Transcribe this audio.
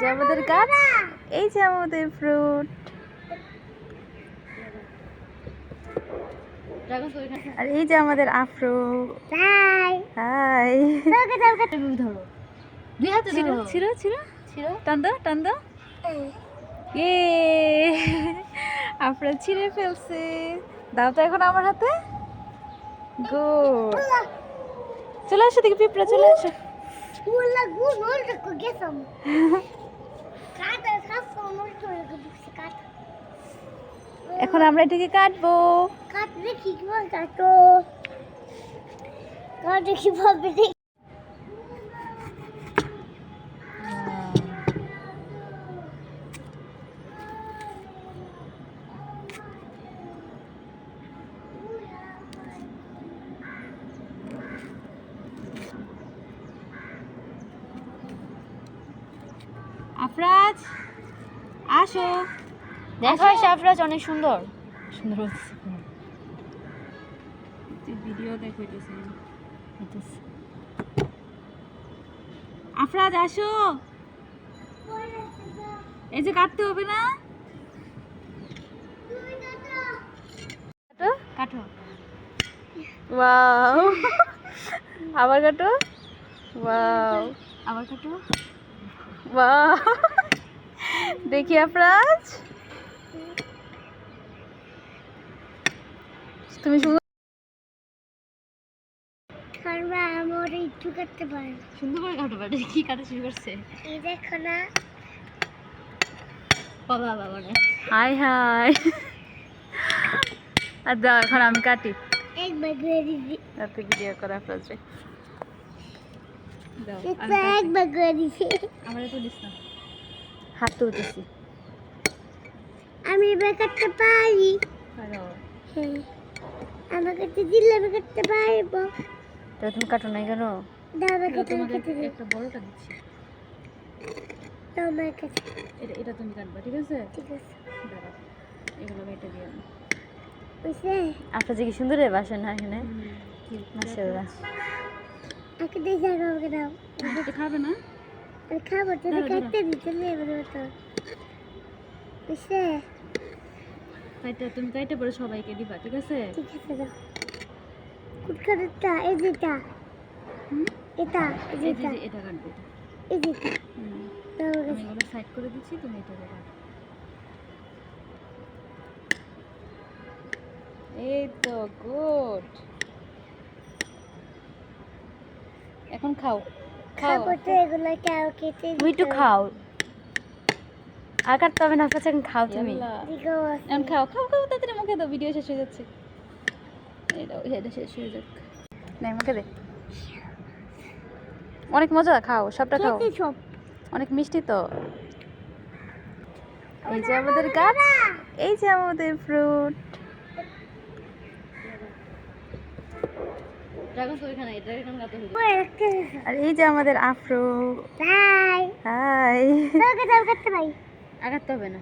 যে আমাদের গাছ, এই যে আমাদের ফ্রুট, আর এই যে আমাদের আফ্রো। হাই হাই, ধরো দুই হাতে ধরো। ছিড়ো ছিড়ো ছিড়ো, টান দাও টান দাও। ইয়ে, আফ্রো ছিঁড়ে ফেলছে। দাও তো এখন আমার হাতে। গুড, চলে আসো দেখি পিঁপড়া, চলে আসো। এখন আমরা এটাকে কাটবো। আফরাজ আসো, দেখো আফরাজ অনেক সুন্দর সুন্দর হচ্ছে। ভিডিও দেখো। আফরাজ আসো, এই যে কাটতে হবে না। কাটো, ওয়াও, আবার কাটো। ওয়াও, আবার কাটো। ওয়াও, দেখি আফরাজ, তুমি শুধু সুন্দর করে কাটো। বাড়ি কি কাটা শুরু করছে? বাবা বাবা না, হাই হাই। আর দাও এখন আমি কাটি। রাতে ভিডিও করা আফরাজে দাও। আমার তো দিস না। হাত তুলতেছি। আমি এবার কাটতে পারি। আমাকে দিলে আমি কাটতে পারবো। তাহলে তুমি কাটো নাই কেন? দাদা কেটে তোমাকে কেটে দিই। একটা বড়টা দিচ্ছি। তোমার কাছে এটা তুমি কাটবা, ঠিক আছে? ঠিক আছে। দাঁড়াও, এগুলো কেটে দিয়ে আমি। বুঝলে? আফরাজে কি সুন্দর রে বাসা না এখানে, মাশাআল্লাহ। আমাকে দিয়ে যাও, আমাকে দাও। এটা খাবে না? আমি খাবো, তুমি দাঁড়াও, কাটতে দিতে নেবে তো। বুঝলে? কাইটা তুমি কাইটা পরে সবাইকে দিবা, ঠিক আছে? ঠিক আছে দাও। কুটকাটা এই যেটা। এটা এই এই যে যেটা। এটা কাটবে। এই যেটা। দাও আমি এগুলো সাইড করে দিচ্ছি, তুমি এটা কাটো। এই তো গুড। এখন খাও খাও, খাবো তো এগুলো কাও কেটে তুমি একটু খাও। আর কাটতে হবে না আফরাজ, এখন খাও তুমি। দিগো এখন খাও খাও খাও, তাড়াতাড়ি মুখে দাও, ভিডিও শেষ হয়ে যাচ্ছে। এই দাও, এটা শেষ হয়ে যাক। নাই মুখে দে। অনেক মজা, খাও সবটা খাও, কেটে সব। অনেক মিষ্টি তো। এই যে আমাদের গাছ, এই যে আমাদের ফ্রুট। ড্রাগন ফল এখানে, ড্রাগন কাটা হলো। আর এই যে আমাদের আফ্রো। বাই। হাই, দাও কাটতে পারি। আগাতে হবে না।